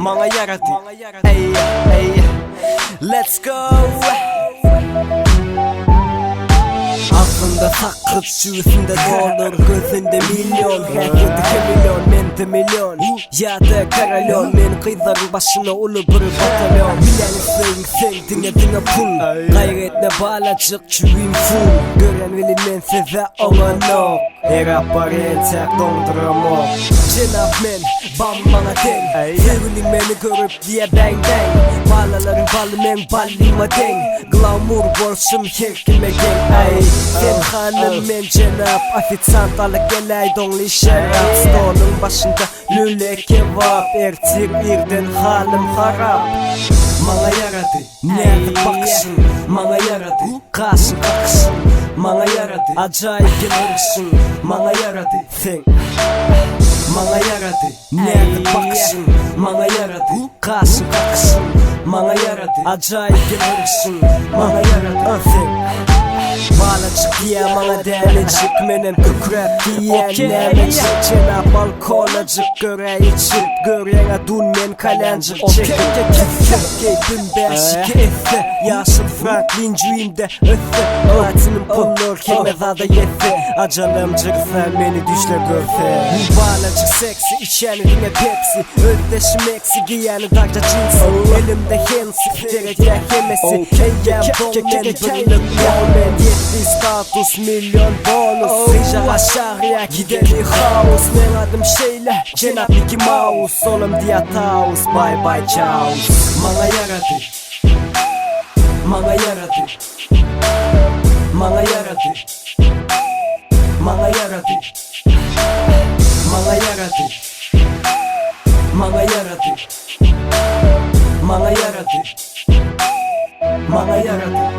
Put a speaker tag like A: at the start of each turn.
A: Mana yaradı. Hey, hey, let's go. Aklında takıp şüvesinde doldur, gözünde milyon, herkese milyon, mente milyon. Yada karalyon, men kıyların başına ulu bir batalyon. Bilensin sen dinle pul, gayretle bağlacık çüvim full. Gören bilinmen size ona no, her aparentek donduramam. Cenab men, bam bana den, sevgilin beni görüp diye bang bang. Bağlaların balı men ballima den, glamour bolsun herkime gen. Sen hanım men cenab, afisant alık gelay donli şarap. Stolun başında lüle kebap, ertir birden halim harap. Mana yaradı, nerede bakışın, mana yaradı, kaşın kakışın, mana yaradı, acayip gelirsin, mana yaradı, sen. Mana yaradı, nerede bakışın, mana yaradı, kaşın kakışın, mana yaradı, acayip gelirsin, mana yaradı, sen. Bağlacık diye mana değerlecik, menem kükrep diyenlemecik. Cenab balkonacık göre içip, görene dunmen kalencik. Çek dün beşiki efe, yaşım Franklin dream'de öfe. Latinin pullur kemezada yefe, acalım cırfe beni düşler görfe. Bu bağlacık seksi, içenliğine pepsi, özdeşim eksi giyeni darca cinsi. Elimde hensi, derece hemesi. Eyyem donmen bırılık yolmen, status milyon bonus. Rica aşağıya gideli haus. Ben adım şeyle Cenab Mickey Mouse, oğlum diye taus, bye bye chaos. Mana yaradı, mana yaradı, mana yaradı, mana yaradı, mana yaradı, mana yaradı, mana yaradı, mana yaradı.